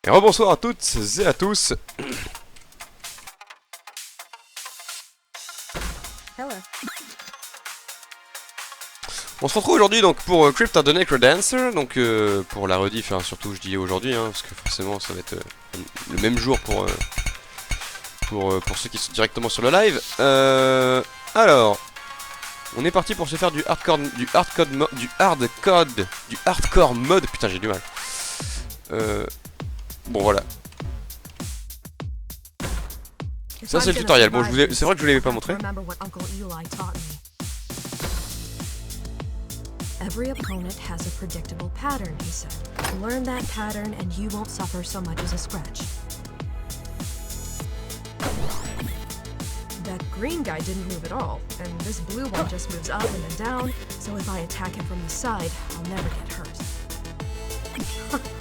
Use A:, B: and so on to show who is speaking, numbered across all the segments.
A: Et rebonsoir à toutes et à tous.
B: Hello.
A: On se retrouve aujourd'hui donc pour Crypt of the Necrodancer, donc pour la rediff, hein, surtout je dis aujourd'hui, hein, parce que forcément ça va être le même jour pour ceux qui sont directement sur le live. Alors, on est parti pour se faire du hardcore mode. Putain, j'ai du mal. Bon voilà. Ça c'est le tutoriel. Bon, c'est vrai que je vous l'avais pas montré.
B: Every opponent has a predictable pattern, he said. Learn that pattern and you won't suffer so much as a scratch. That green guy didn't move at all, and this blue one just moves up and then down, so if I attack him from the side, I'll never get hurt.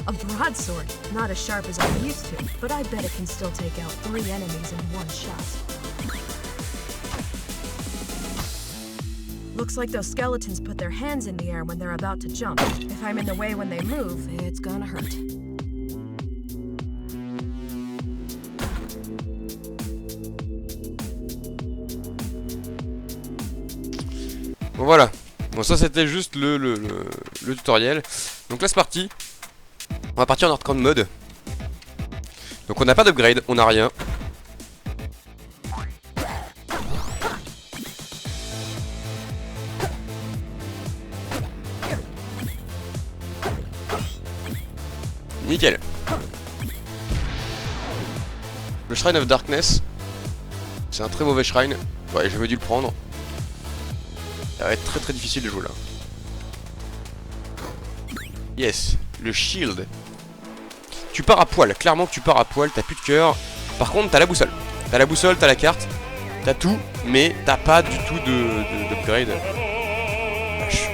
B: A broadsword, not as sharp as I'm used to, but I bet it can still take out 3 enemies in one shot. Looks like those skeletons put their hands in the air when they're about to jump. If I'm in the way when they move, it's gonna hurt.
A: Bon voilà. Bon ça c'était juste le tutoriel. Donc là c'est parti. On va partir en hardcore mode. Donc on n'a pas d'upgrade, on n'a rien. Nickel. Le Shrine of Darkness. C'est un très mauvais shrine. Ouais, j'avais dû le prendre. Ça va être très très difficile de jouer là. Yes, le shield. Tu pars à poil, clairement tu pars à poil, t'as plus de cœur. Par contre t'as la boussole. T'as la boussole, t'as la carte, t'as tout, mais t'as pas du tout d'upgrade. Vache.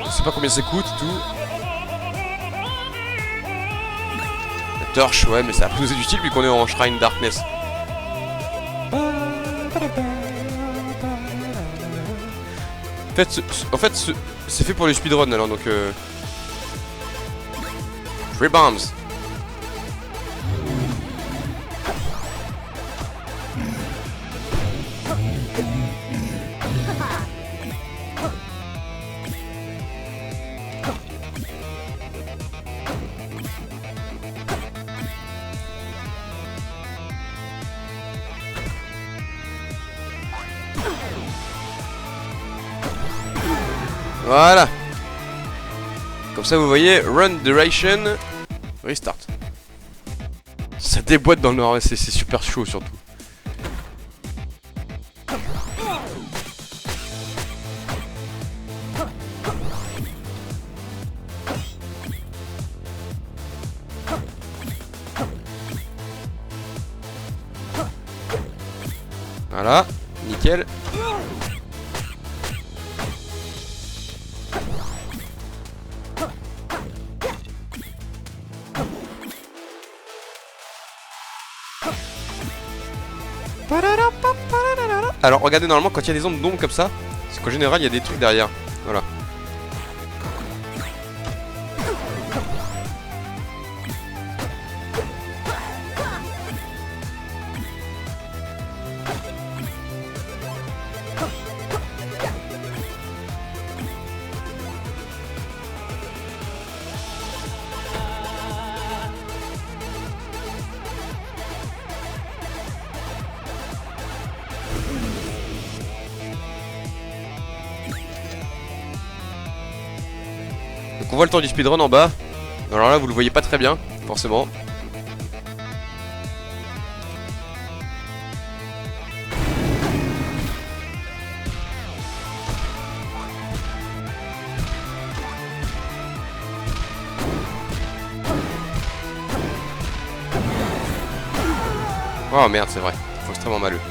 A: Je sais pas combien ça coûte, tout. La torche, ouais, mais ça va nous être utile vu qu'on est en Shrine Darkness. En fait, c'est fait pour les speedrun alors donc. Free bombs. Voilà. Comme ça vous voyez, run duration, restart. Ça déboîte dans le nord, c'est super chaud surtout. Voilà, nickel. Alors regardez, normalement quand il y a des ombres d'ombre comme ça, c'est qu'en général il y a des trucs derrière. Voilà. Donc on voit le temps du speedrun en bas. Alors là vous le voyez pas très bien, forcément. Oh merde, c'est vrai, c'est extrêmement maleux.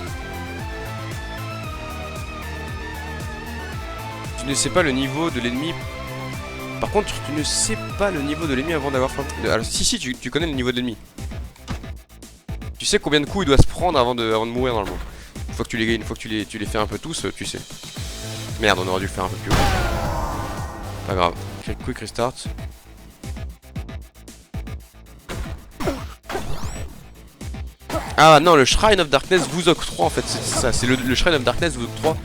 A: Tu ne sais pas le niveau de l'ennemi. Par contre, tu ne sais pas le niveau de l'ennemi avant d'avoir fait... Alors, si, tu connais le niveau de l'ennemi. Tu sais combien de coups il doit se prendre avant de mourir normalement. Une fois que tu les fais un peu tous, tu sais. Merde, on aurait dû le faire un peu plus haut. Pas grave. Quick restart. Ah non, le Shrine of Darkness vous octroie en fait, c'est ça, c'est le Shrine of Darkness vous octroie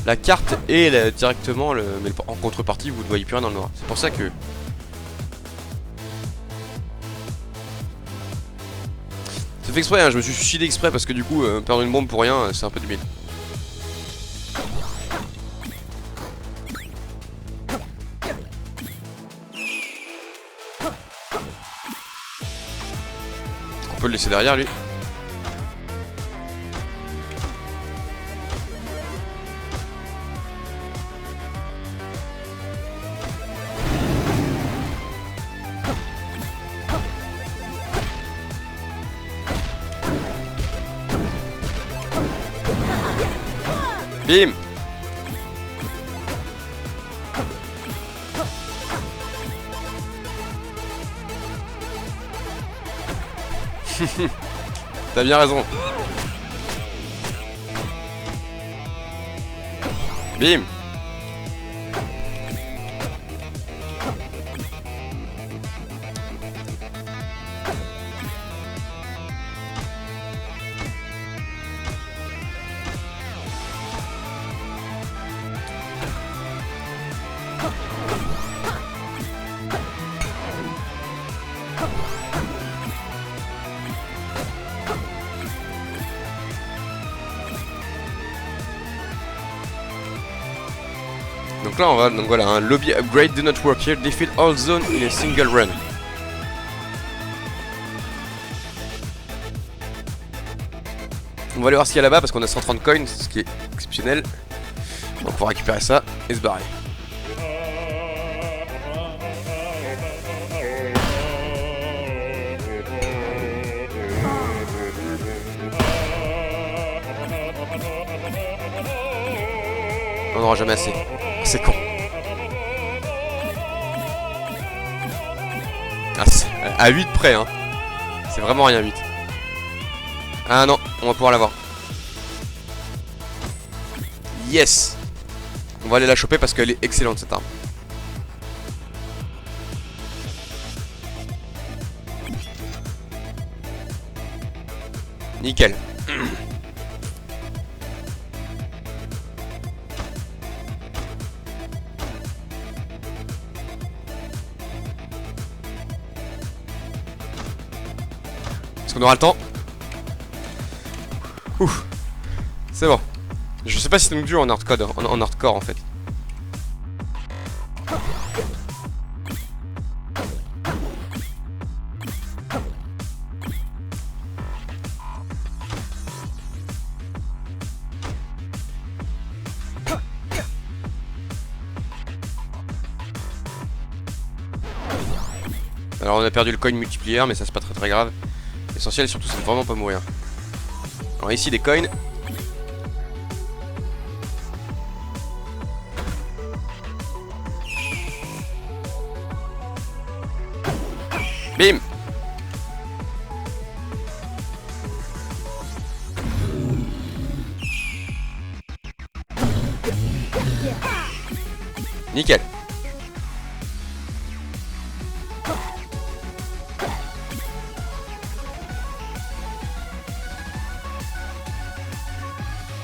A: la carte et directement mais en contrepartie vous ne voyez plus rien dans le noir. C'est pour ça que... C'est fait exprès, hein, je me suis suicidé exprès parce que du coup, perdre une bombe pour rien, c'est un peu du bide. On peut le laisser derrière lui. Bim. T'as bien raison. Bim. Donc là on va, donc voilà, un lobby upgrade do not work here, defeat all zone in a single run. On va aller voir ce qu'il y a là-bas parce qu'on a 130 coins, ce qui est exceptionnel. Donc on va récupérer ça et se barrer. On n'aura jamais assez. C'est con. Ah, à 8 près, hein. C'est vraiment rien, 8. Ah non, on va pouvoir l'avoir. Yes. On va aller la choper parce qu'elle est excellente, cette arme. Nickel. On aura le temps. Ouf. C'est bon. Je sais pas si c'est donc dur en hardcore en fait. Alors on a perdu le coin multiplier mais ça c'est pas très grave. L'essentiel surtout c'est de vraiment pas mourir. Alors ici des coins. Bim. Nickel.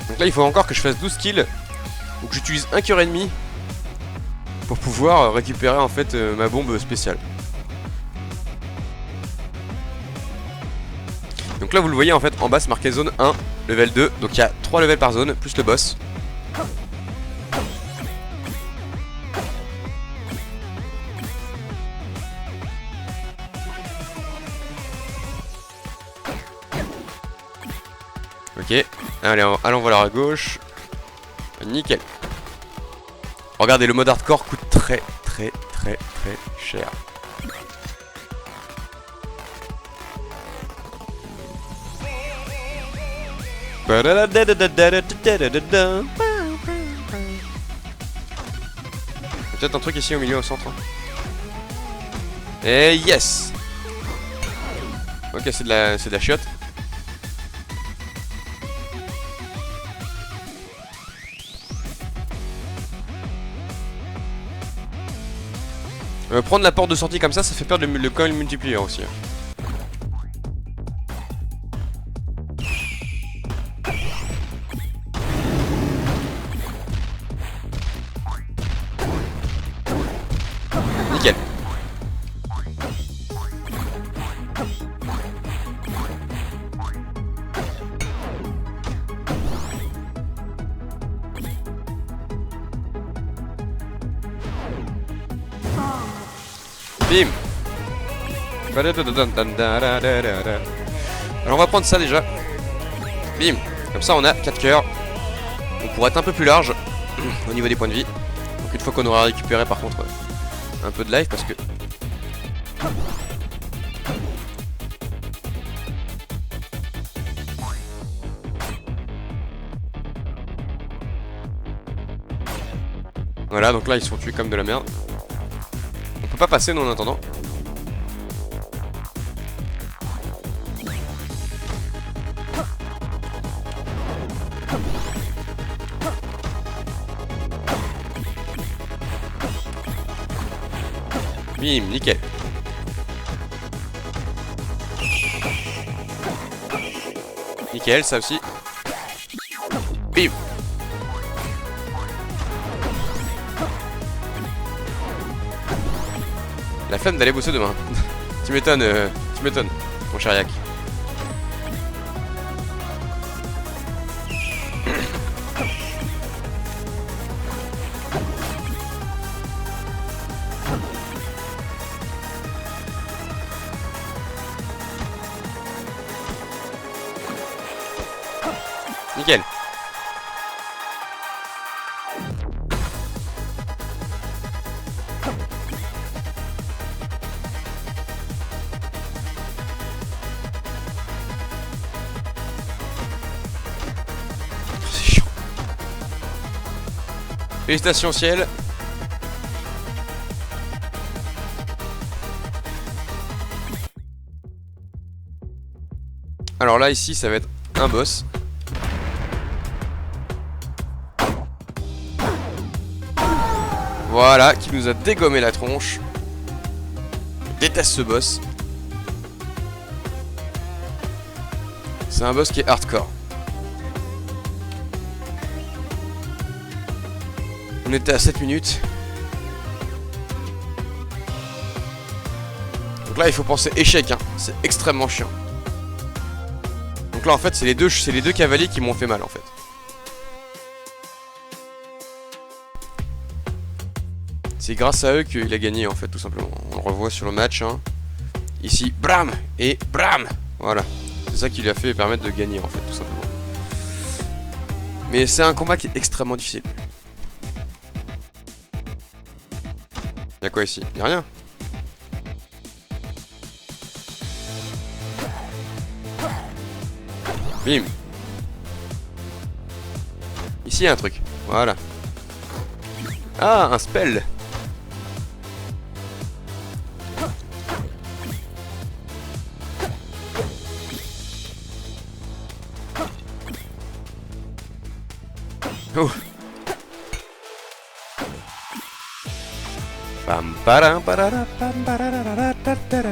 A: Donc là il faut encore que je fasse 12 kills ou que j'utilise un cœur ennemi pour pouvoir récupérer en fait ma bombe spéciale. Donc là vous le voyez en fait en bas c'est marqué zone 1, level 2, donc il y a 3 levels par zone plus le boss. Ok, allez, allons voir à gauche. Nickel. Regardez, le mode hardcore coûte très cher. Peut-être un truc ici au milieu au centre. Et yes. Ok, c'est de la chiotte. Prendre la porte de sortie comme ça fait perdre le coin multiplier aussi. Nickel. Bim. Alors on va prendre ça déjà. Bim. Comme ça on a 4 cœurs. On pourrait être un peu plus large au niveau des points de vie. Donc une fois qu'on aura récupéré par contre un peu de life parce que... Voilà, donc là ils sont tués comme de la merde. On peut pas passer nous en attendant. Bim, nickel. Nickel, ça aussi. Bim. La flemme d'aller bosser demain. Tu m'étonnes, mon cher Yak. Nickel. C'est chiant. Félicitations ciel. Alors là ici ça va être un boss. Voilà, qui nous a dégommé la tronche. Je déteste ce boss. C'est un boss qui est hardcore. On était à 7 minutes. Donc là il faut penser échec, hein. C'est extrêmement chiant. Donc là en fait c'est les deux cavaliers qui m'ont fait mal en fait. C'est grâce à eux qu'il a gagné en fait tout simplement. On le revoit sur le match hein. Ici, bram et bram. Voilà. C'est ça qui lui a fait permettre de gagner en fait tout simplement. Mais c'est un combat qui est extrêmement difficile. Y'a quoi ici? Y'a rien. Bim. Ici y'a un truc. Voilà. Ah, un spell. Oh. Pam param parara pam parara tatara.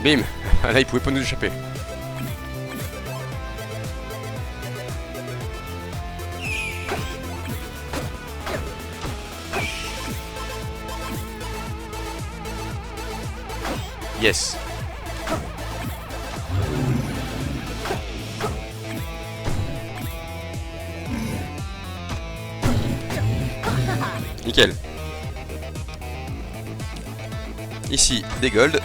A: Bim. Là il pouvait pas nous échapper. Yes. Nickel. Ici, des golds.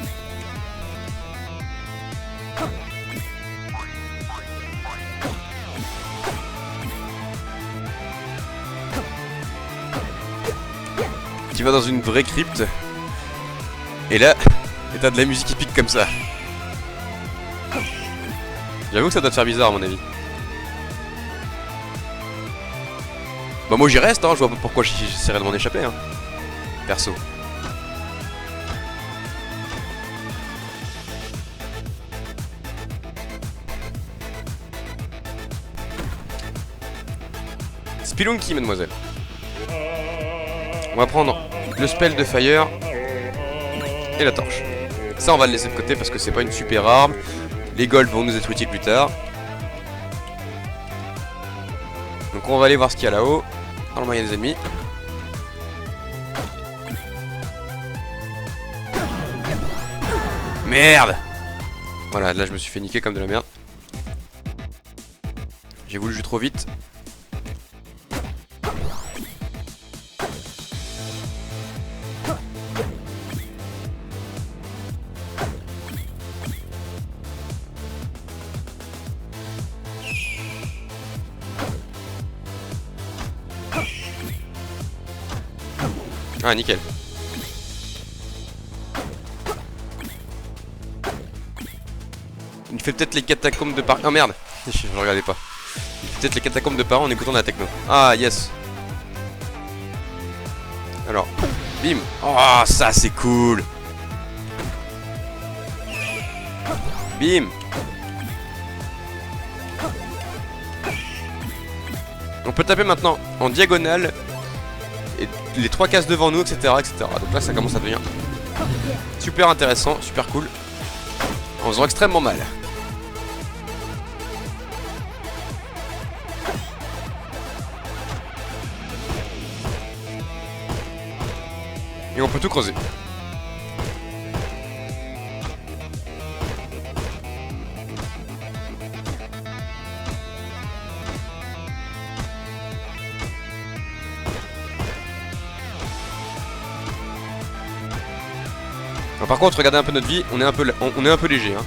A: Tu vas dans une vraie crypte. Et là... Et t'as de la musique épique comme ça. J'avoue que ça doit te faire bizarre à mon avis. Bah moi j'y reste hein, je vois pas pourquoi j'essaierais de m'en échapper hein. Perso. Spelunky mademoiselle. On va prendre le spell de fire et la torche. Ça on va le laisser de côté parce que c'est pas une super arme. Les golds vont nous être utiles plus tard. Donc on va aller voir ce qu'il y a là-haut. Normalement il y a des ennemis. Merde! Voilà, là je me suis fait niquer comme de la merde. J'ai voulu jouer trop vite. Ah, nickel. Il fait peut-être les catacombes de Paris. Oh merde, je regardais pas. Il fait peut-être les catacombes de Paris en écoutant de la techno. Ah, yes. Alors, bim. Oh, ça c'est cool. Bim. On peut taper maintenant en diagonale. Et les 3 cases devant nous, etc., etc. Donc là, ça commence à devenir super intéressant, super cool. En faisant extrêmement mal. Et on peut tout creuser. Alors, par contre, regardez un peu notre vie, on est un peu léger, hein.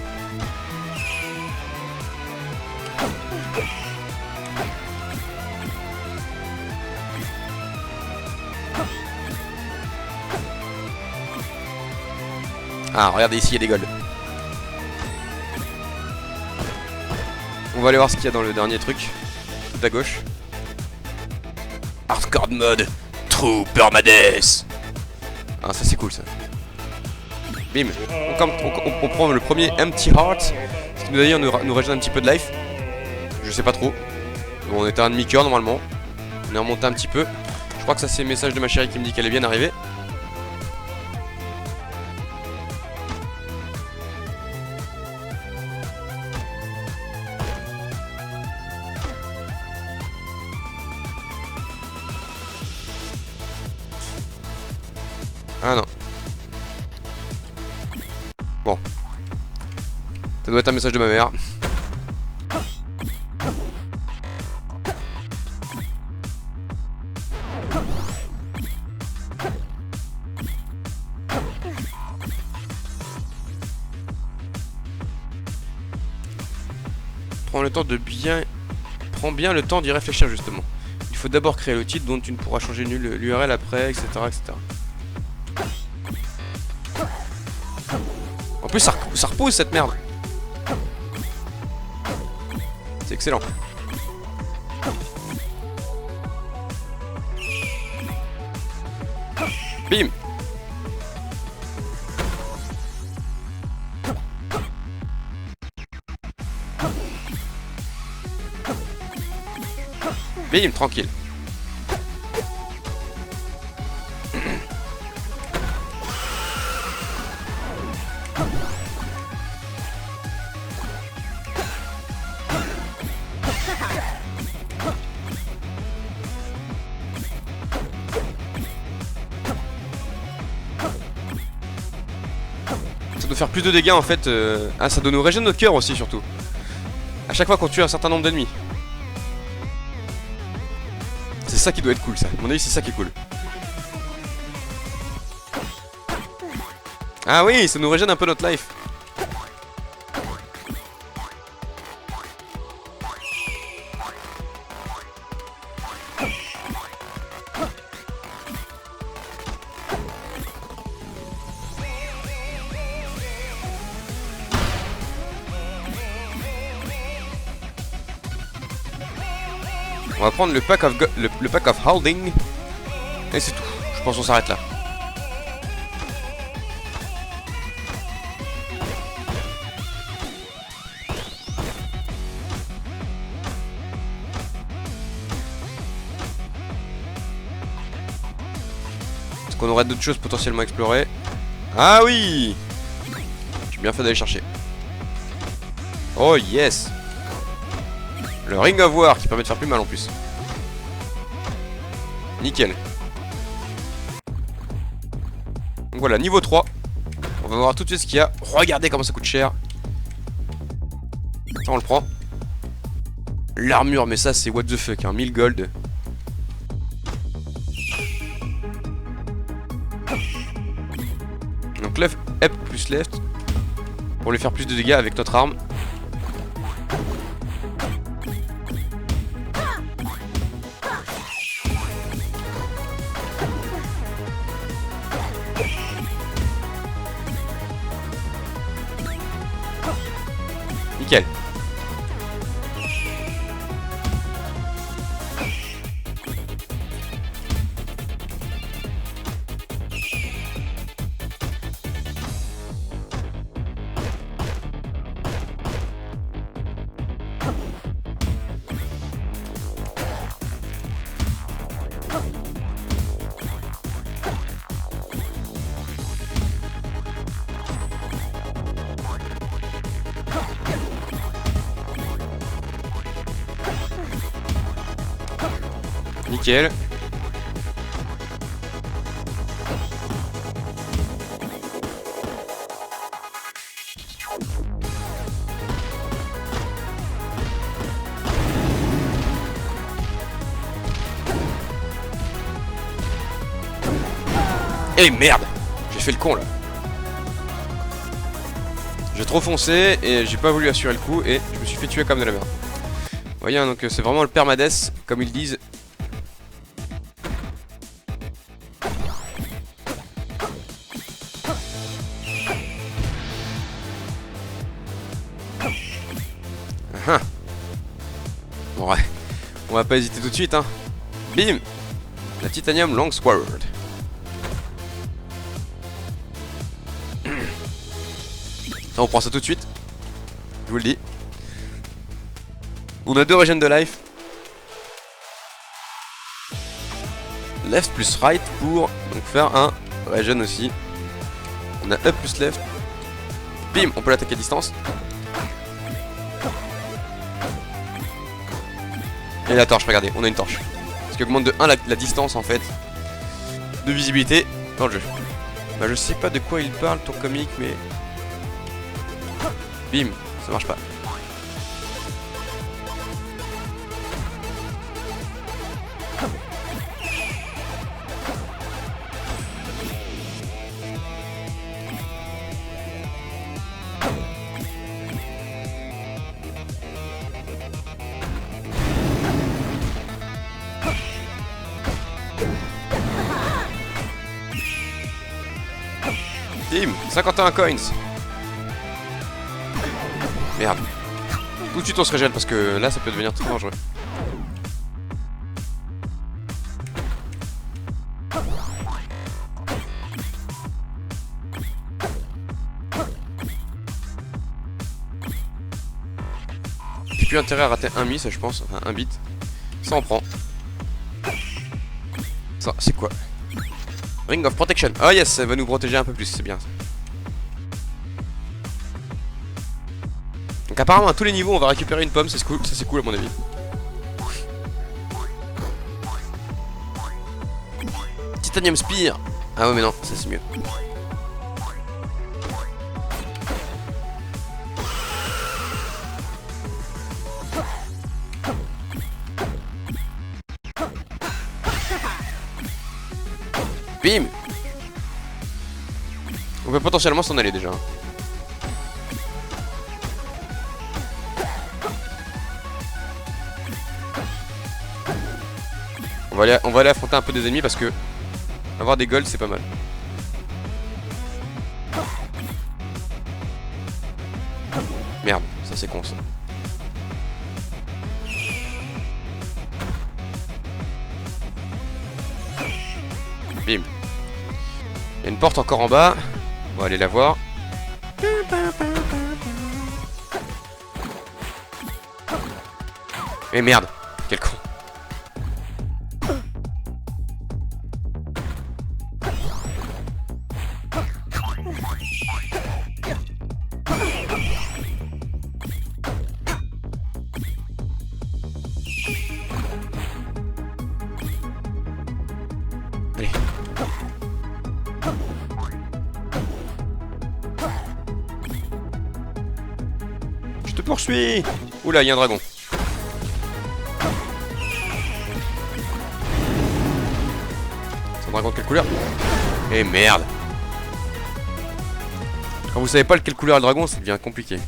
A: Ah, regardez ici, il y a des golds. On va aller voir ce qu'il y a dans le dernier truc. Tout à gauche. Hardcore mode. True permadeath. Ah, ça c'est cool ça. Bim. On prend le premier Empty Heart. Ce qui d'ailleurs nous rajoute un petit peu de life. Je sais pas trop. Bon, on était à un demi-cœur normalement. On est remonté un petit peu. Je crois que ça c'est le message de ma chérie qui me dit qu'elle est bien arrivée. Ah non. Bon. Ça doit être un message de ma mère. Prends bien le temps d'y réfléchir justement. Il faut d'abord créer le titre dont tu ne pourras changer l'URL après, etc., etc. En plus, ça repousse cette merde. C'est excellent. Bim. Bim, tranquille. Ça doit faire plus de dégâts en fait. Ah, ça doit nous régénérer notre cœur aussi surtout. À chaque fois qu'on tue un certain nombre d'ennemis. C'est ça qui doit être cool ça. À mon avis c'est ça qui est cool. Ah oui, ça nous régène un peu notre life. On va prendre le pack of holding. Et c'est tout. Je pense qu'on s'arrête là. Est-ce qu'on aurait d'autres choses potentiellement à explorer? Ah oui! J'ai bien fait d'aller chercher. Oh yes. Le Ring of War qui permet de faire plus mal en plus. Nickel. Donc voilà, niveau 3. On va voir tout de suite ce qu'il y a. Regardez comment ça coûte cher. Ça, on le prend. L'armure, mais ça c'est what the fuck, hein, 1000 gold. Donc left, up plus left. Pour lui faire plus de dégâts avec notre arme. Nickel. Nickel. Eh merde! J'ai fait le con là. J'ai trop foncé et j'ai pas voulu assurer le coup et je me suis fait tuer comme de la merde. Vous voyez, hein, donc c'est vraiment le permades, comme ils disent. Bon, ouais, on va pas hésiter tout de suite, hein. Bim! La Titanium Longsword. Ça, on prend ça tout de suite. Je vous le dis. On a 2 régènes de life. Left plus right pour donc faire un régène aussi. On a up plus left. Bim! On peut l'attaquer à distance. Et la torche, regardez, on a une torche. Ce qui augmente de 1 la distance en fait de visibilité dans le jeu. Bah je sais pas de quoi il parle ton comique mais... Bim, ça marche pas. Bim, 51 coins. Merde. Tout de suite on se régène parce que là ça peut devenir très dangereux. J'ai plus intérêt à rater un miss je pense, enfin un bit. Ça on prend. Ça c'est quoi? Ring of Protection. Oh yes, ça va nous protéger un peu plus, c'est bien. Donc apparemment à tous les niveaux on va récupérer une pomme, c'est cool, ça c'est cool à mon avis. Titanium Spear. Ah ouais mais non, ça c'est mieux. Bim. On peut potentiellement s'en aller déjà. On va aller affronter un peu des ennemis parce que avoir des golds c'est pas mal. Merde, ça c'est con ça. Bim. Il y a une porte encore en bas. On va aller la voir. Mais merde, quel con. poursuit. Oula, il y a un dragon. C'est un dragon de quelle couleur? Eh merde. Quand vous savez pas de quelle couleur est le dragon, ça devient compliqué.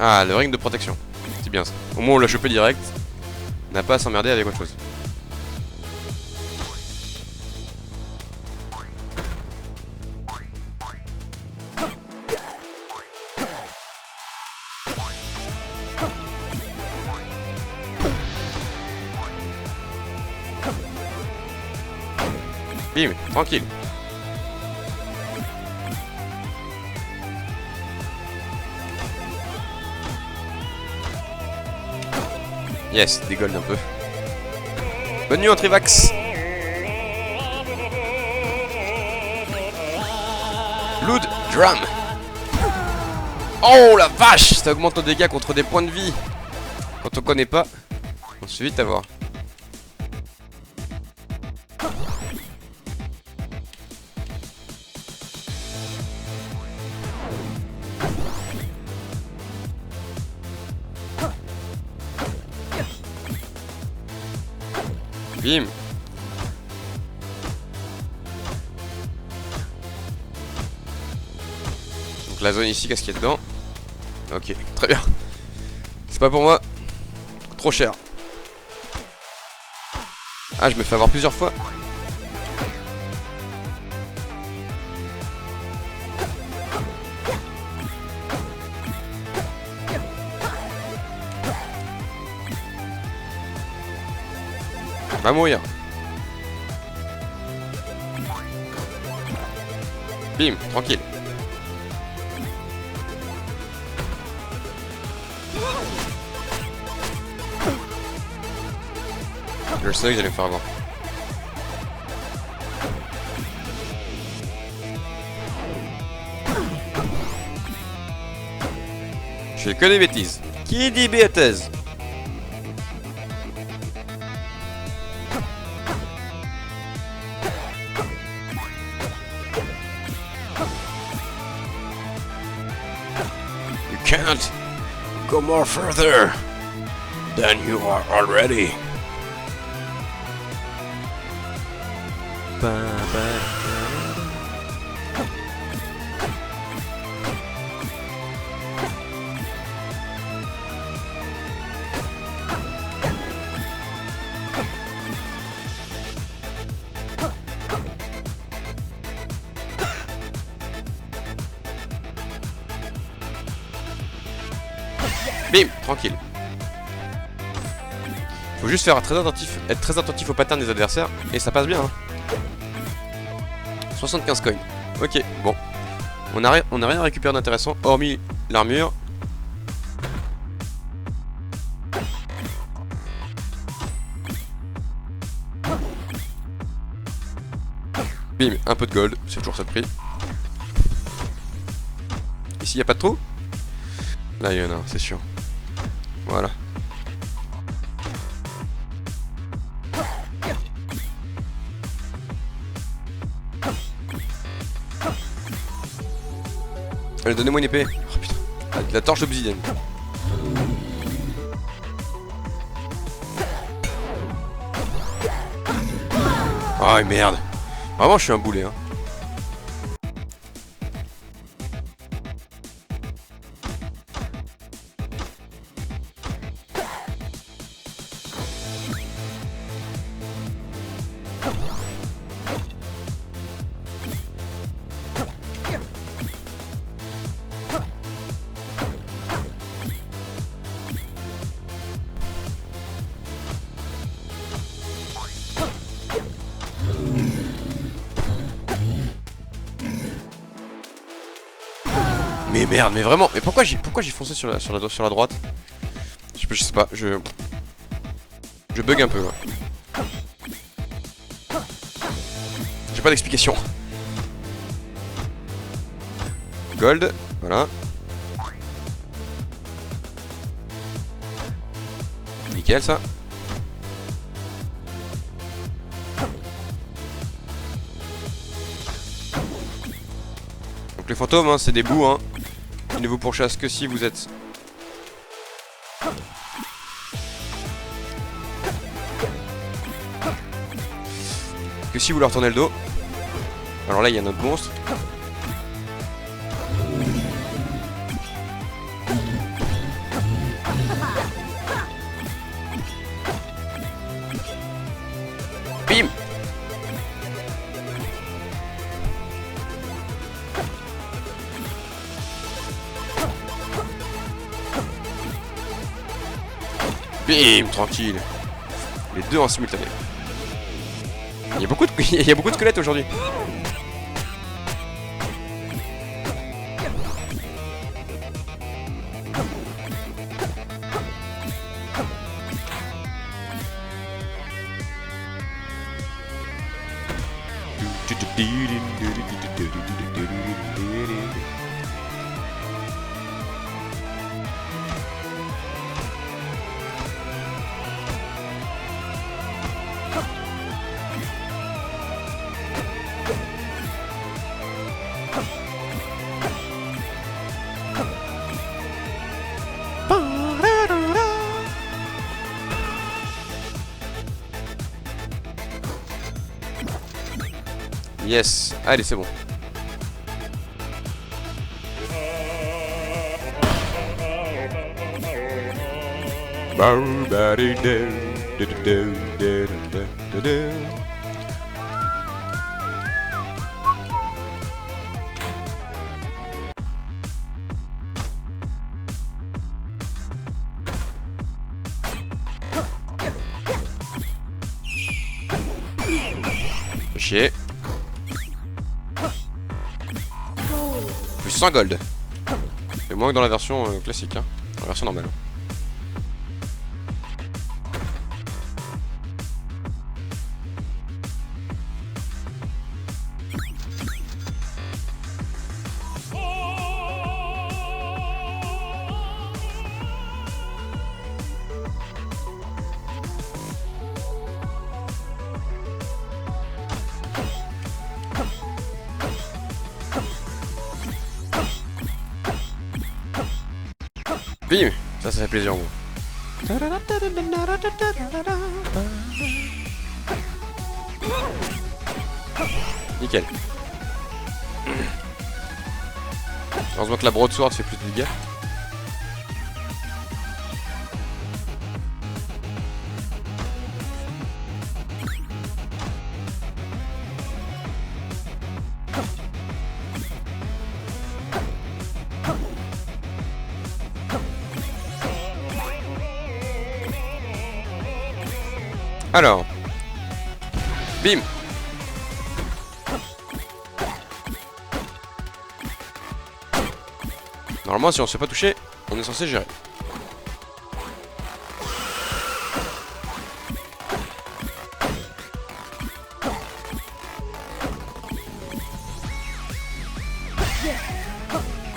A: Ah, le ring de protection. C'est bien ça. Au moins on l'a chopé direct. On n'a pas à s'emmerder avec autre chose. Bim, tranquille. Yes, des golds un peu. Bonne nuit en Trivax. Loot Drum. Oh la vache, ça augmente nos dégâts contre des points de vie. Quand on connaît pas, on se fait vite avoir. Bim. Donc la zone ici, qu'est-ce qu'il y a dedans? Ok, très bien. C'est pas pour moi. Trop cher. Ah, je me fais avoir plusieurs fois. Va mourir. Bim, tranquille. Je le savais que j'allais me faire avoir. Je fais que des bêtises. Qui dit bêtises? You can't go more further than you are already. Bim, tranquille. Faut juste faire être très attentif aux patterns des adversaires et ça passe bien. Hein. 75 coins. Ok, bon. On a rien récupéré d'intéressant hormis l'armure. Bim, un peu de gold, c'est toujours ça de prix. Ici, y a pas de trou? Là, il y en a, c'est sûr. Voilà. Allez, donnez-moi une épée. Oh putain. Ah, de la torche obsidienne. Oh merde. Vraiment, je suis un boulet, hein. Mais merde, mais vraiment, mais pourquoi j'ai foncé sur la droite? Je sais pas, je bug un peu là. J'ai pas d'explication. Gold, voilà. Nickel ça. Donc les fantômes, hein, c'est des bouts, hein. Ils ne vous pourchassent que si vous êtes... que si vous leur tournez le dos. Alors là, il y a notre monstre. Bim! Bim! Tranquille. Les deux en simultané. Il y a beaucoup de, il y a beaucoup de squelettes aujourd'hui. Yes, allez c'est bon. Chier. Plus 100 gold. C'est moins que dans la version classique, hein. Dans la version normale. Bim! Ça fait plaisir en gros. Nickel. Heureusement que la broadsword fait plus de dégâts. Alors, bim. Normalement, si on se fait pas toucher, on est censé gérer.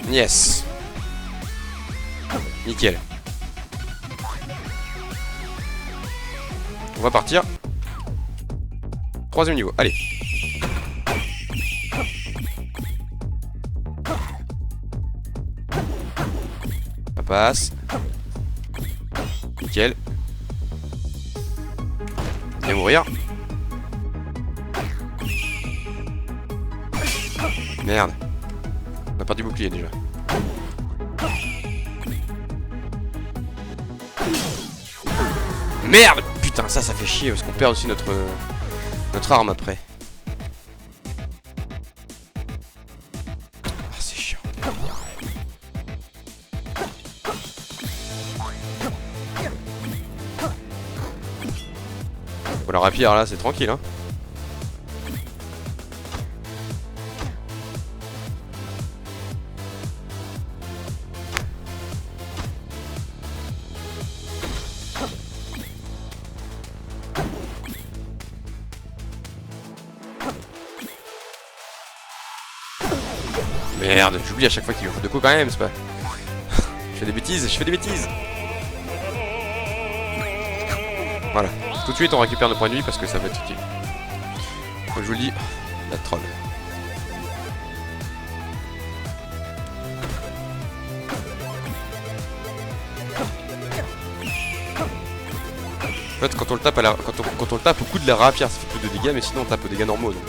A: Yes. Nickel. On va partir. 3ème niveau, allez. Ça passe. Nickel. Et mourir. Merde. On a perdu bouclier déjà. Merde! Putain, ça fait chier parce qu'on perd aussi notre arme après. Ah, c'est chiant. Bon, la rapière là, c'est tranquille, hein. Merde, j'oublie à chaque fois qu'il me faut de coups quand même, c'est pas... Je fais des bêtises, je fais des bêtises. Voilà. Tout de suite on récupère nos points de vie parce que ça va être utile. Comme je vous le dis, la troll. En fait quand on le tape quand on le tape au coup de la rapière ça fait plus de dégâts, mais sinon on tape aux dégâts normaux donc.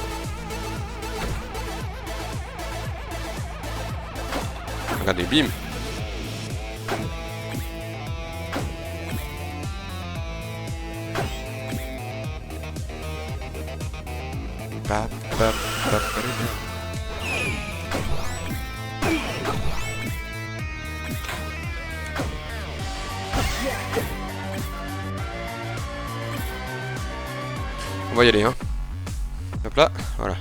A: Regardez, bim. Pap, pap, pap, pap. On va y aller, hein. Hop là, voilà.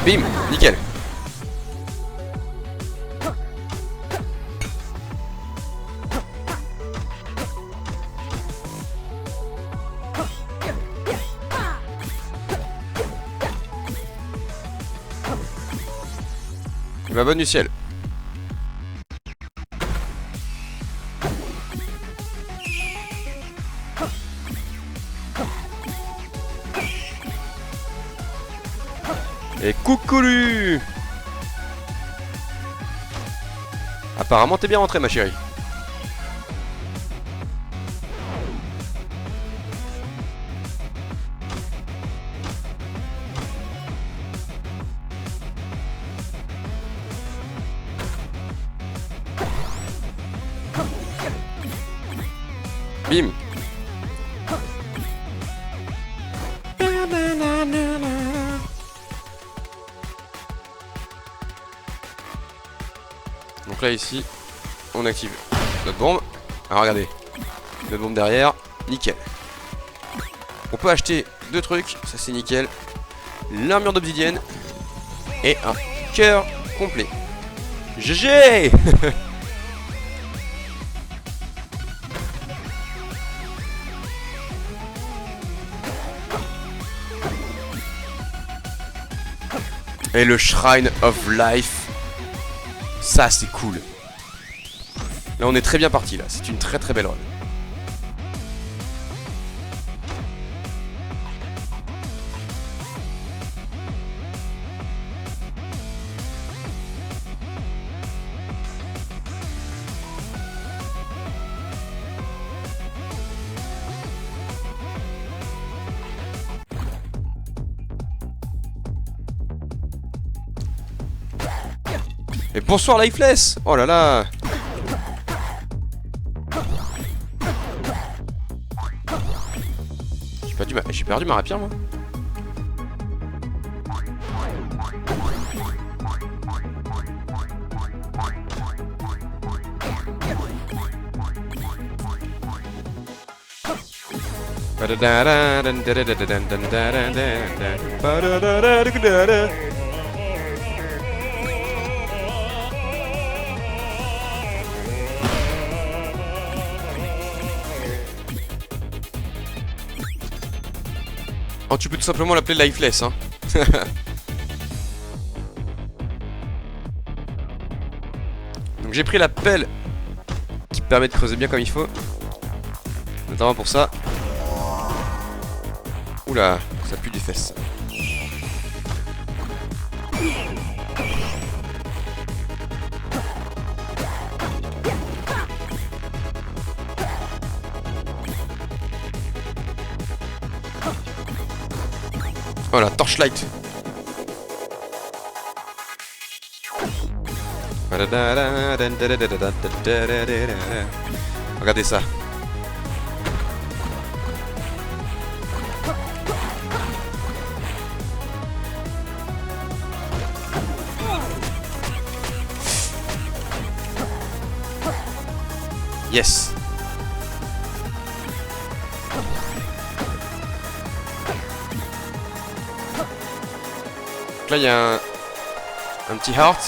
A: Bim, nickel. Et bah bonne du ciel. Et coucoulu. Apparemment t'es bien rentré ma chérie. Bim. Donc là ici, on active notre bombe. Alors regardez, notre bombe derrière, nickel. On peut acheter deux trucs, ça c'est nickel. L'armure d'obsidienne et un cœur complet. GG. Et le Shrine of Life. Ça c'est cool. Là on est très bien parti là. C'est une très très belle run. Et bonsoir Lifeless. Oh là là. J'ai perdu ma rapière moi. Oh, tu peux tout simplement l'appeler Lifeless, hein. Donc j'ai pris la pelle qui permet de creuser bien comme il faut. Notamment pour ça. Oula, ça pue des fesses. Voilà, torchlight. Regardez ça. Yes. Donc là il y a un petit heart.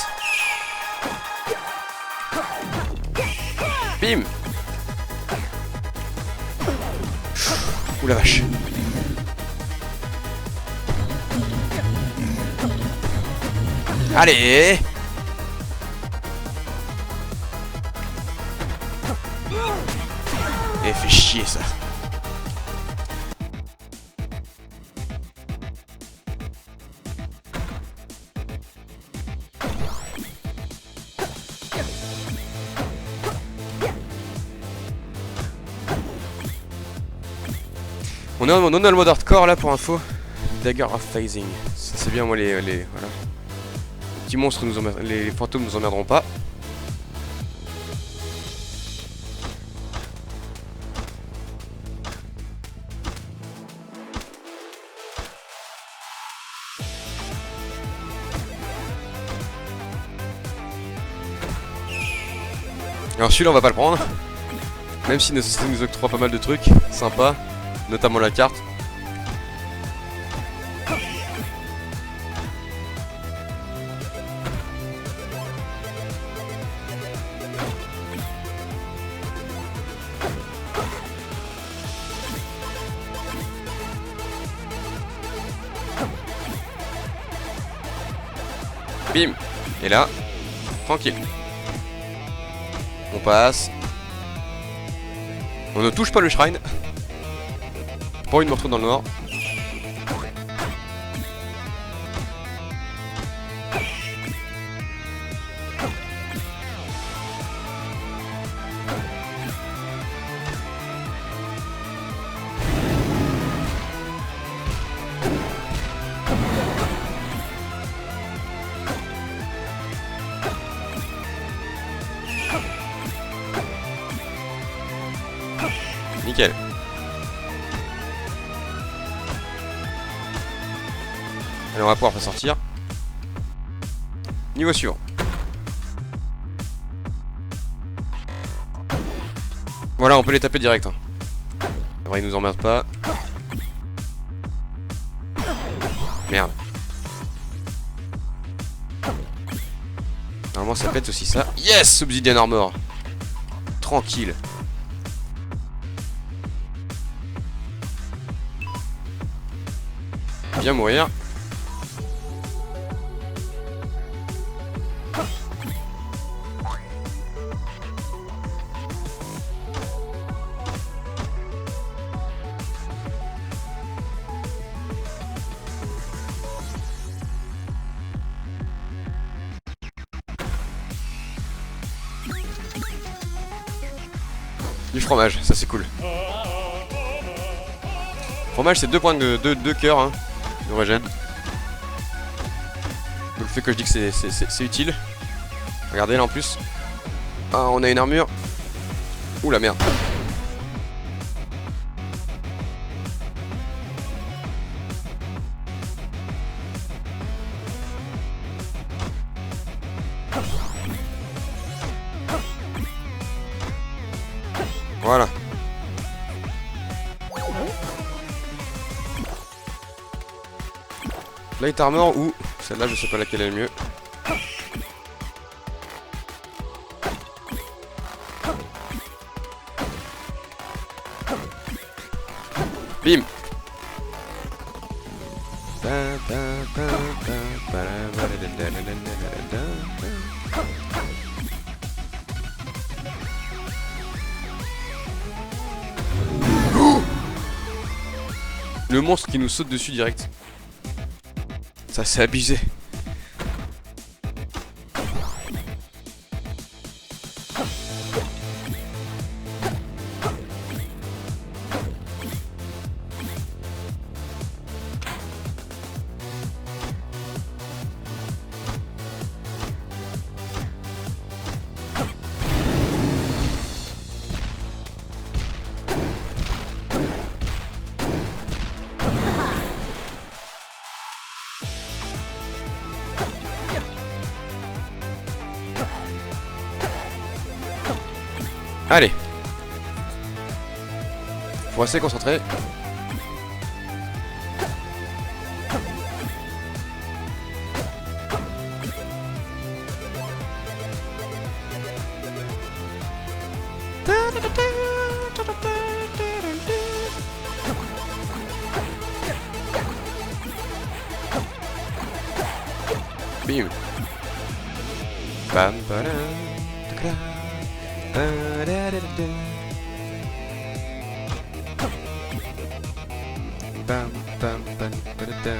A: Bim. Ouh la vache. Allez. Et fait chier ça. On a le mode hardcore là pour info. Dagger of Phasing. Ça c'est bien, moi les voilà. Les petits monstres les fantômes nous emmerderont pas. Alors celui-là on va pas le prendre. Même si ça nous octroie pas mal de trucs sympas. Notamment la carte. Bim. Et là, tranquille. On passe. On ne touche pas le shrine. J'ai pas envie de me retrouver dans le noir. Nickel. Allez, on va pouvoir sortir. Niveau suivant. Voilà, on peut les taper direct. Hein. Après, ils nous emmerdent pas. Merde. Normalement, ça pète aussi ça. Yes, Obsidian Armor. Tranquille. Bien mourir. Du fromage, ça c'est cool. Fromage c'est 2 points de cœur hein, de régène. Donc le fait que je dis que c'est utile. Regardez là en plus. Ah on a une armure. Ouh la merde. Voilà. Light Armor ou celle-là, je sais pas laquelle est le mieux. Bim. Le monstre qui nous saute dessus direct. Ça c'est abusé. Allez. Faut rester concentré. Bim. Bam, badam, tacla. Da-da-da-da-da. Bam, bam, bam, ba-da-da.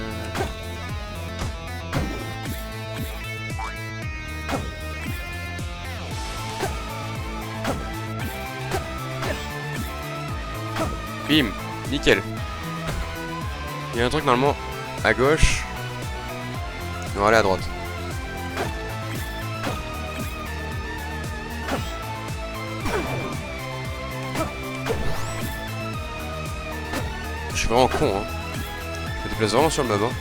A: Bim, nickel. Il y a un truc normalement à gauche. On va aller à droite. Je suis vraiment con, hein. Je me déplace vraiment sur le mob, hein.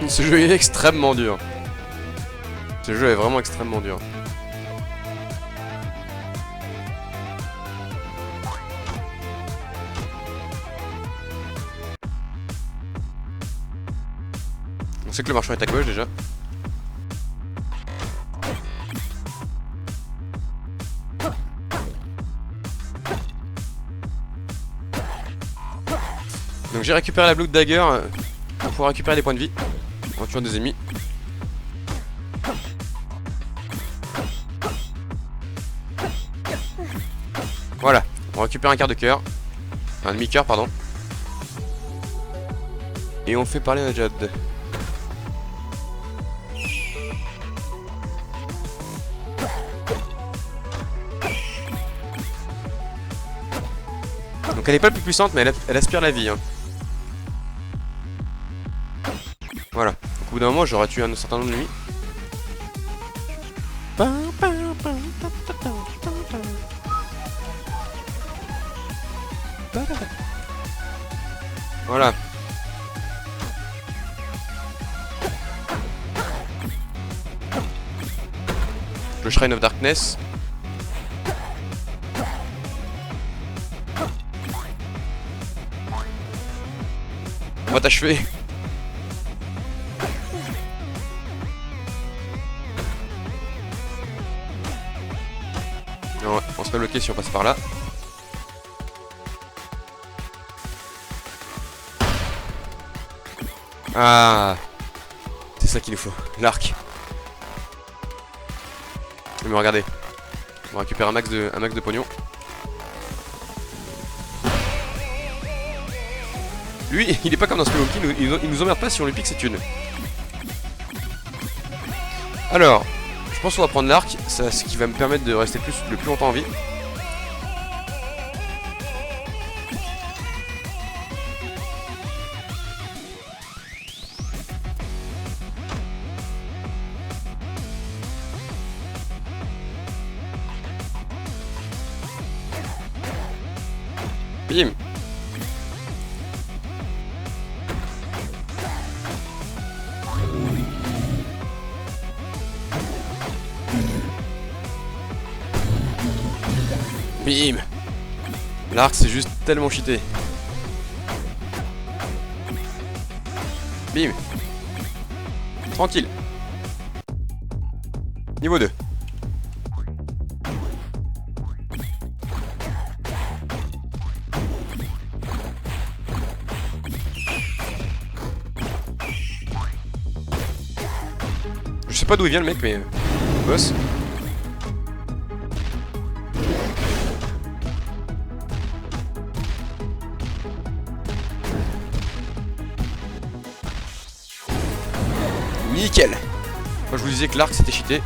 A: Ce jeu est extrêmement dur. Ce jeu est vraiment extrêmement dur. On sait que le marchand est à gauche déjà. Donc j'ai récupéré la Blood Dagger pour pouvoir récupérer des points de vie en tuant des ennemis. Voilà, on récupère un quart de cœur. Un demi-cœur, pardon. Et on fait parler à Jad. Donc elle est pas la plus puissante, mais elle aspire la vie, hein. Voilà. Donc, au bout d'un moment, j'aurais tué un certain nombre d'ennemis. Voilà. Le Shrine of Darkness. On va t'achever. Non, on se fait bloquer si on passe par là. Ah, c'est ça qu'il nous faut, l'arc. Mais regardez, on récupère un max de pognon. Lui, il est pas comme dans Spelunky, il nous emmerde pas si on lui pique ses thunes. Alors, je pense qu'on va prendre l'arc, c'est ce qui va me permettre de rester le plus longtemps en vie. Bim. Bim. L'arc c'est juste tellement cheaté. Bim. Tranquille. Niveau 2. Je sais pas d'où il vient le mec, mais boss. Nickel. Moi je vous disais que l'arc c'était cheaté.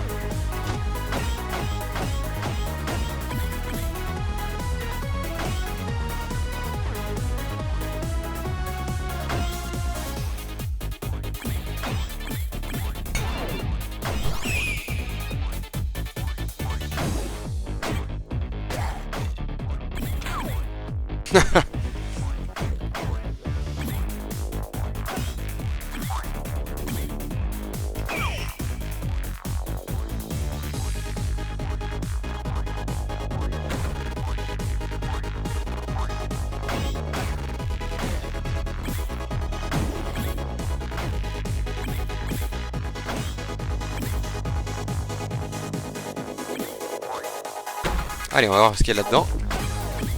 A: Allez, on va voir ce qu'il y a là-dedans.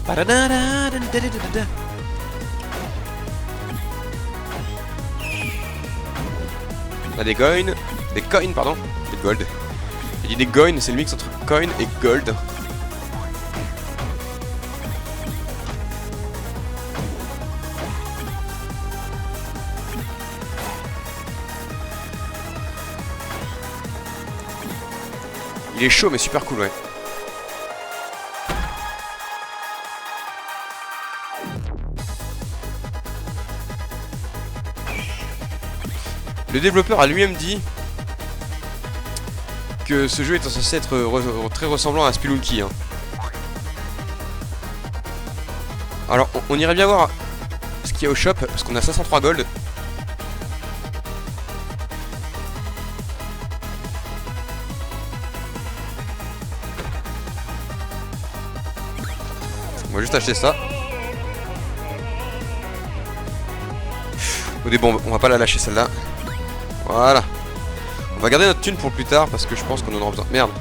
A: On a des coins. Des coins, pardon. Des gold. J'ai dit des coins, c'est le mix entre coin et gold. Il est chaud mais super cool, ouais. Le développeur a lui-même dit que ce jeu est censé être très ressemblant à Spelunky. Hein. Alors, on irait bien voir ce qu'il y a au shop, parce qu'on a 503 gold. On va juste acheter ça. Ou des bombes, on va pas la lâcher celle-là. Voilà. On va garder notre thune pour plus tard parce que je pense qu'on en aura besoin. Merde.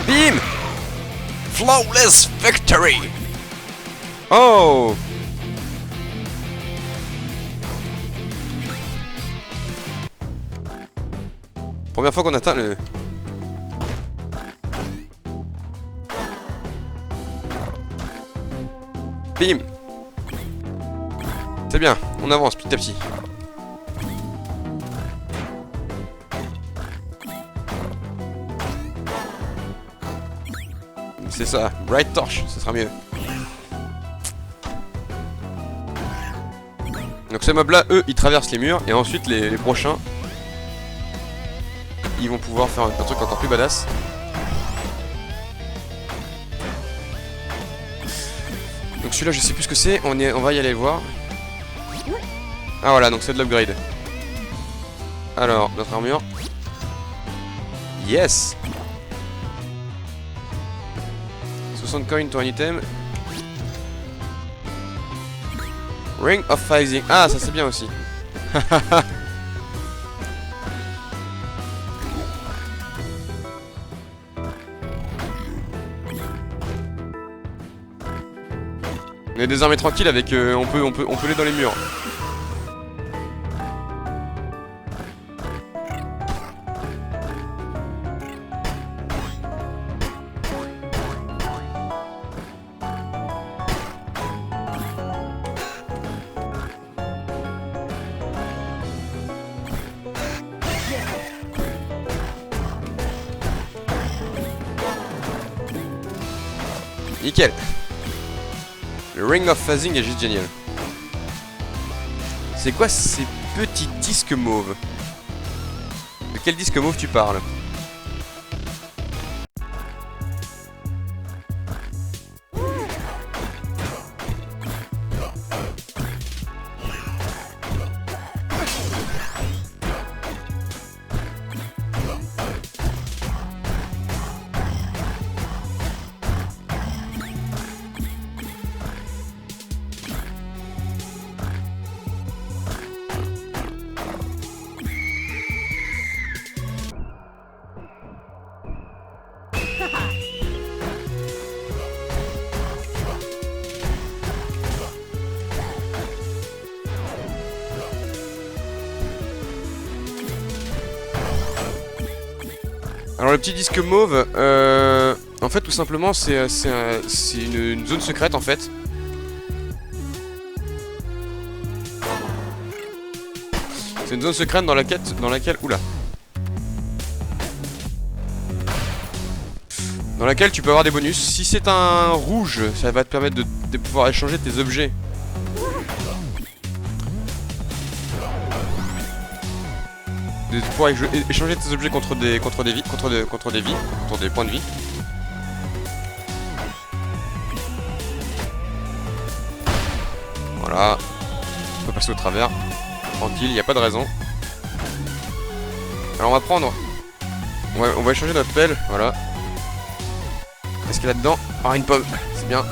A: Bim! Flawless victory! Oh! Première fois qu'on atteint le... Bim! C'est bien, on avance petit à petit. C'est ça, Bright Torch, ce sera mieux. Donc ces mobs là, eux, ils traversent les murs et ensuite les prochains, ils vont pouvoir faire un truc encore plus badass. Donc celui-là, je sais plus ce que c'est, on va y aller le voir. Ah voilà, donc c'est de l'upgrade. Alors, notre armure. Yes! 60 coins to un item. Ring of Phasing. Ah, ça c'est bien aussi. On est désormais tranquille avec... on peut aller dans les murs. Nickel. Le Ring of Phasing est juste génial. C'est quoi ces petits disques mauves? De quel disque mauve tu parles? Alors le petit disque mauve, en fait tout simplement c'est une zone secrète en fait. C'est une zone secrète dans laquelle, oula. Dans laquelle tu peux avoir des bonus. Si c'est un rouge, ça va te permettre de pouvoir échanger tes objets. pouvoir échanger tes objets contre des vies, contre des points de vie. Voilà. On peut passer au travers. Tranquille, il n'y a pas de raison. Alors on va prendre... on va échanger notre pelle, voilà. Qu'est-ce qu'il y a là-dedans? Ah, une pomme, c'est bien.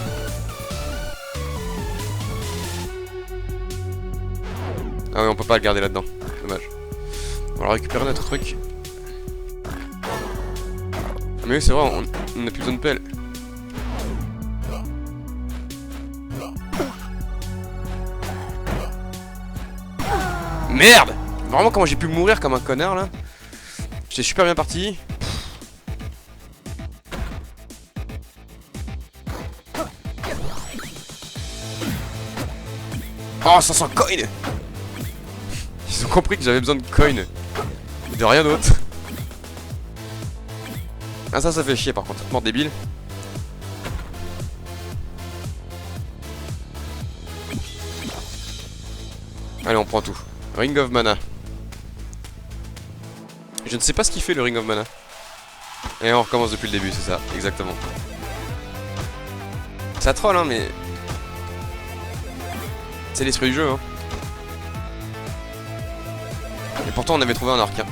A: Ah oui, on peut pas le garder là-dedans. Dommage. On va récupérer notre truc. Ah mais oui, c'est vrai, on a plus besoin de pelle. Merde! Vraiment, comment j'ai pu mourir comme un connard là? J'étais super bien parti. Oh, 500 coins! Ils ont compris que j'avais besoin de coins. De rien d'autre. Ah, ça fait chier par contre. Mort débile. Allez, on prend tout. Ring of Mana. Je ne sais pas ce qu'il fait le Ring of Mana. Et on recommence depuis le début, c'est ça, exactement. Ça troll hein, mais... c'est l'esprit du jeu hein. Et pourtant on avait trouvé un arc hein.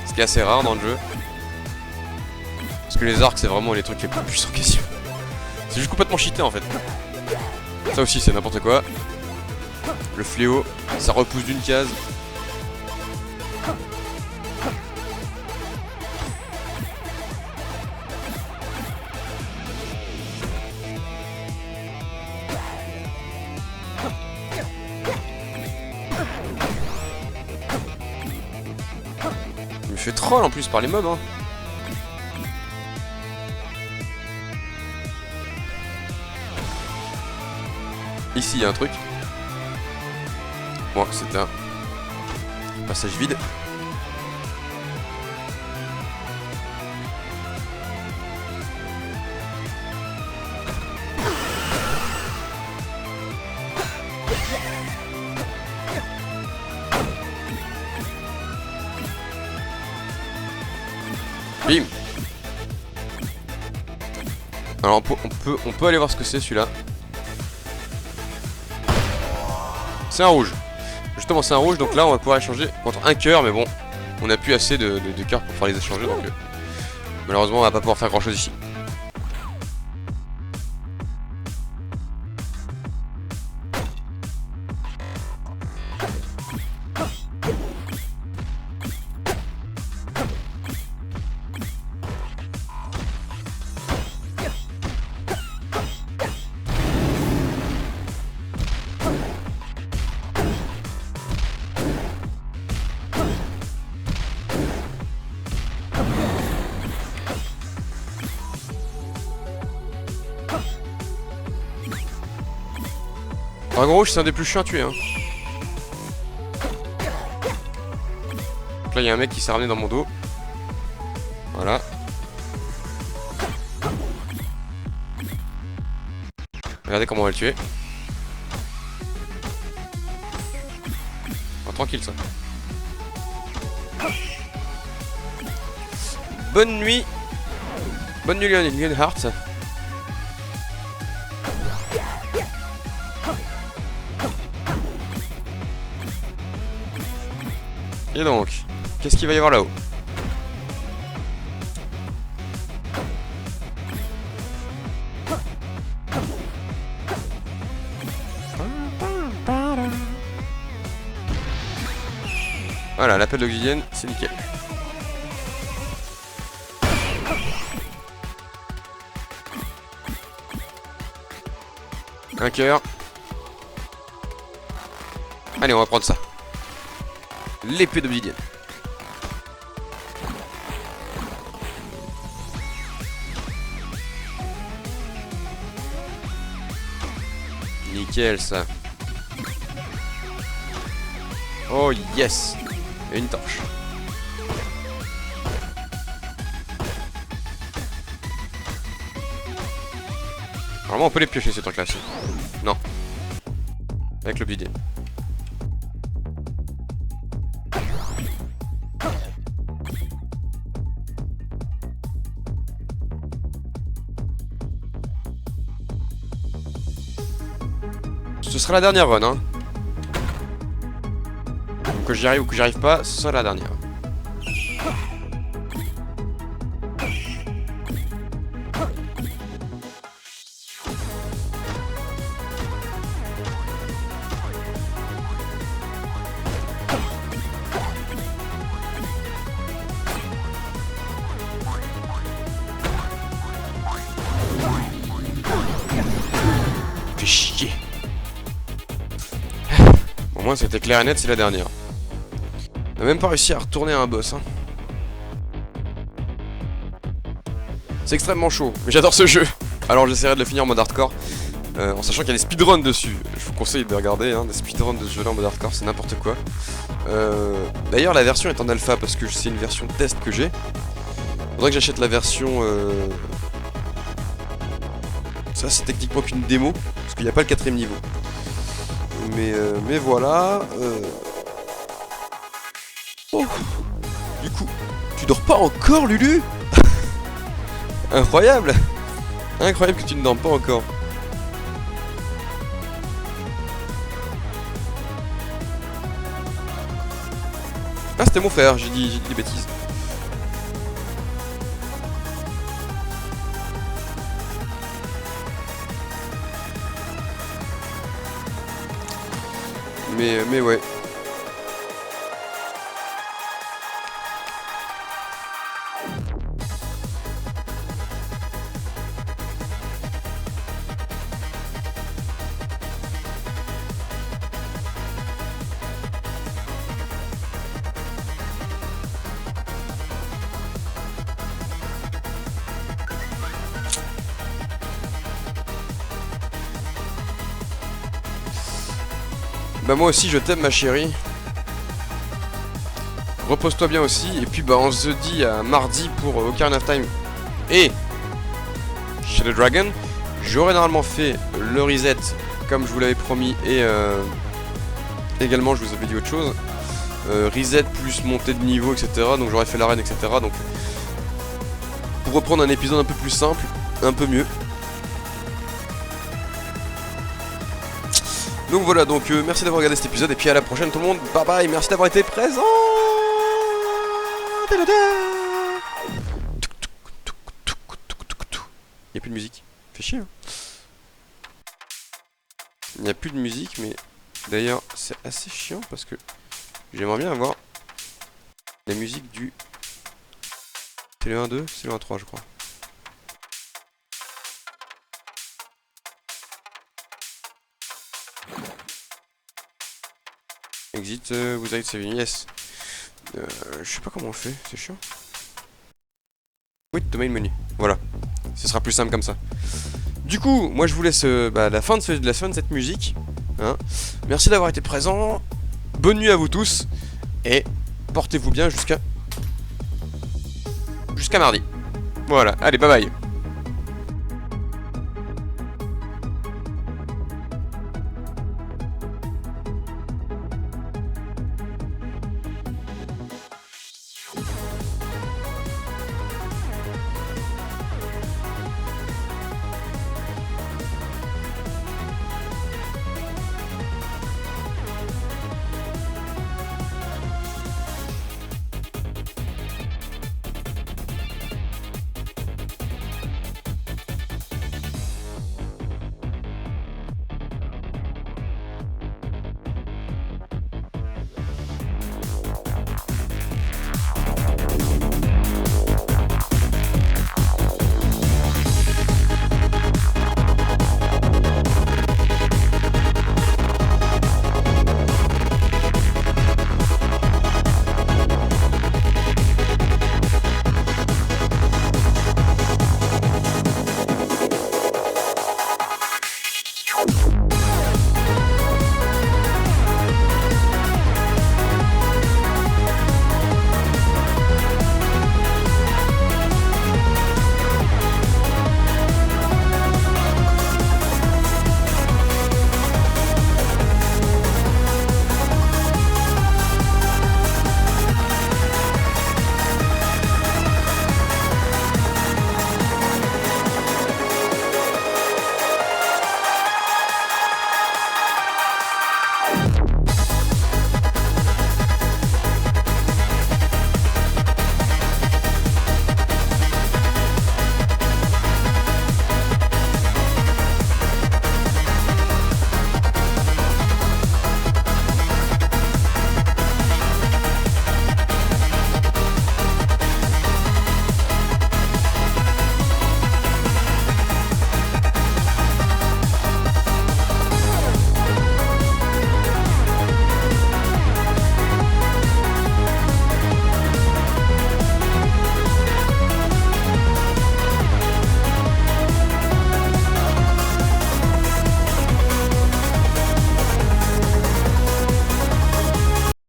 A: Ce qui est assez rare dans le jeu. Parce que les arcs c'est vraiment les trucs les plus puissants quasiment. C'est juste complètement cheaté en fait. Ça aussi c'est n'importe quoi. Le fléau, ça repousse d'une case. Il me fait troll en plus par les mobs hein. Ici il y a un truc. Bon, c'est un passage vide. Bim. Alors on peut aller voir ce que c'est celui-là. C'est un rouge. Justement c'est un rouge, donc là on va pouvoir échanger contre un cœur, mais bon, on n'a plus assez de cœurs pour pouvoir les échanger, donc malheureusement on va pas pouvoir faire grand chose ici. Dragon rouge c'est un des plus chiants à tuer hein. Donc là il y a un mec qui s'est ramené dans mon dos. Voilà. Regardez comment on va le tuer. Oh, tranquille ça. Bonne nuit. Bonne nuit Lionheart. Et donc, qu'est-ce qu'il va y avoir là-haut? Voilà, l'appel d'oxygène, c'est nickel. Un cœur. Allez, on va prendre ça. L'épée d'obsidienne. Nickel ça. Oh yes. Et une torche. Normalement on peut les piocher ces trucs là. Non. Avec l'obsidienne. sera la dernière run, hein. Que j'y arrive ou que j'y arrive pas, ce sera la dernière. Fais chier. Au moins c'était clair et net, c'est la dernière. On a même pas réussi à retourner à un boss, hein. C'est extrêmement chaud, mais j'adore ce jeu. Alors j'essaierai de le finir en mode hardcore, en sachant qu'il y a des speedruns dessus. Je vous conseille de regarder, hein, des speedruns de ce jeu là en mode hardcore, c'est n'importe quoi. D'ailleurs la version est en alpha parce que c'est une version test que j'ai. Faudrait que j'achète la version... Ça c'est techniquement qu'une démo, parce qu'il n'y a pas le 4ème niveau. Mais voilà... Oh. Du coup, tu dors pas encore, Lulu? Incroyable! Incroyable que tu ne dors pas encore. Ah, c'était mon frère, j'ai dit des bêtises. Mais ouais. Bah moi aussi je t'aime ma chérie. Repose-toi bien aussi. Et puis bah on se dit à mardi pour Ocarina of Time et Shadow Dragon. J'aurais normalement fait le reset comme je vous l'avais promis. Et également je vous avais dit autre chose. Reset plus montée de niveau, etc. Donc j'aurais fait l'arène, etc. Donc pour reprendre un épisode un peu plus simple, un peu mieux. Donc voilà, donc merci d'avoir regardé cet épisode et puis à la prochaine tout le monde, bye bye, merci d'avoir été présent. Il n'y a plus de musique, fait chier hein. Il n'y a plus de musique mais d'ailleurs c'est assez chiant parce que j'aimerais bien avoir la musique du... C'est le 1-2, c'est le 1-3 je crois. Exit, vous avez saving, yes. Je sais pas comment on fait, c'est chiant. Oui, the main menu, voilà. Ce sera plus simple comme ça. Du coup, moi je vous laisse la fin de cette musique. Hein. Merci d'avoir été présent. Bonne nuit à vous tous. Et portez-vous bien jusqu'à mardi. Voilà, allez, bye bye.